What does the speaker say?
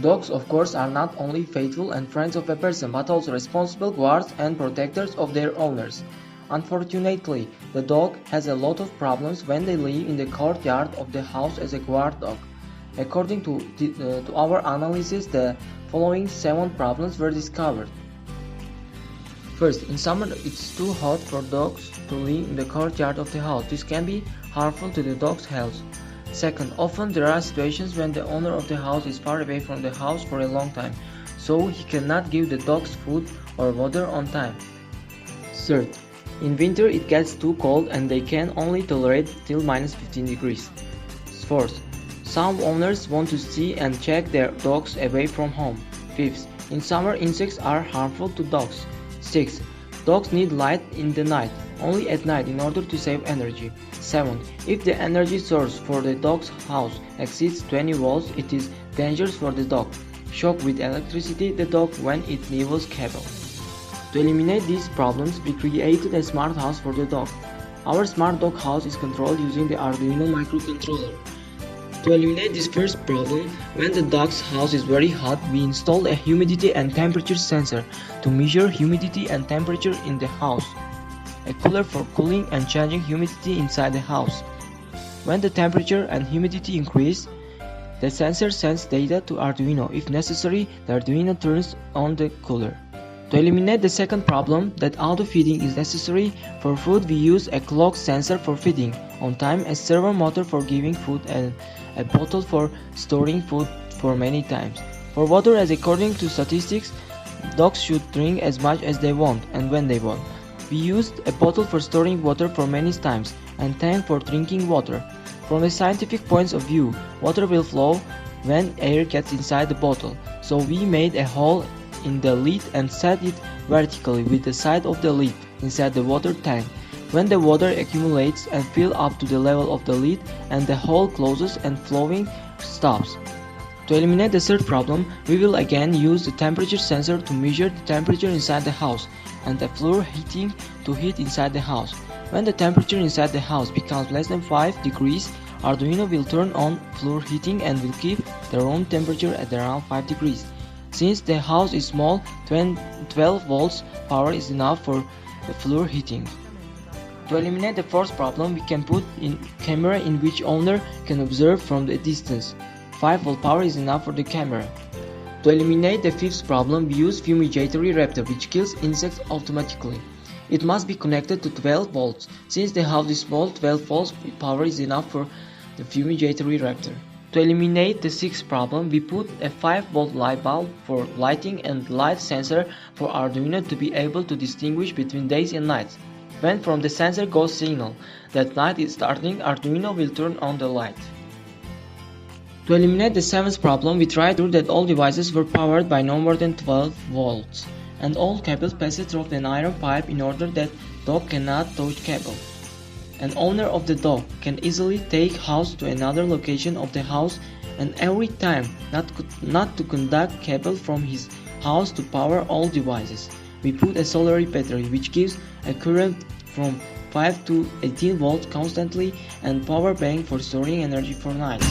Dogs, of course, are not only faithful and friends of a person, but also responsible guards and protectors of their owners. Unfortunately, the dog has a lot of problems when they live in the courtyard of the house as a guard dog. According to our analysis, the following 7 problems were discovered. First, in summer it's too hot for dogs to live in the courtyard of the house. This can be harmful to the dog's health. Second, often there are situations when the owner of the house is far away from the house for a long time, so he cannot give the dogs food or water on time. Third, in winter it gets too cold and they can only tolerate till -15 degrees. Fourth, some owners want to see and check their dogs away from home. Fifth, in summer insects are harmful to dogs. Sixth, dogs need light in the night, only at night in order to save energy. 7. If the energy source for the dog's house exceeds 20 volts, it is dangerous for the dog. Shock with electricity the dog when it nibbles cable. To eliminate these problems, we created a smart house for the dog. Our smart dog house is controlled using the Arduino microcontroller. To eliminate this first problem, when the dog's house is very hot, we installed a humidity and temperature sensor to measure humidity and temperature in the house, a cooler for cooling and changing humidity inside the house. When the temperature and humidity increase, the sensor sends data to Arduino. If necessary, the Arduino turns on the cooler. To eliminate the second problem, that auto-feeding is necessary for food, we use a clock sensor for feeding on time, a servo motor for giving food, and a bottle for storing food for many times. For water, as according to statistics, dogs should drink as much as they want and when they want. We used a bottle for storing water for many times and tank for drinking water. From a scientific point of view, water will flow when air gets inside the bottle, so we made a hole in the lid and set it vertically with the side of the lid inside the water tank. When the water accumulates and fills up to the level of the lid and the hole closes and flowing stops. To eliminate the third problem, we will again use the temperature sensor to measure the temperature inside the house and the floor heating to heat inside the house. When the temperature inside the house becomes less than 5 degrees, Arduino will turn on floor heating and will keep the room temperature at around 5 degrees. Since the house is small, 12 volts power is enough for the floor heating. To eliminate the fourth problem, we can put in camera in which owner can observe from the distance. 5 volt power is enough for the camera. To eliminate the fifth problem, we use fumigatory raptor which kills insects automatically. It must be connected to 12 volts. Since the house is small, 12 volts power is enough for the fumigatory raptor. To eliminate the sixth problem, we put a 5 volt light bulb for lighting and light sensor for Arduino to be able to distinguish between days and nights. When from the sensor goes signal that night is starting, Arduino will turn on the light. To eliminate the seventh problem, we tried to ensure that all devices were powered by no more than 12 volts and all cables passed through an iron pipe in order that dog cannot touch cable. An owner of the dog can easily take house to another location of the house and every time not to conduct cable from his house to power all devices. We put a solar battery which gives a current from 5 to 18 volts constantly and power bank for storing energy for night.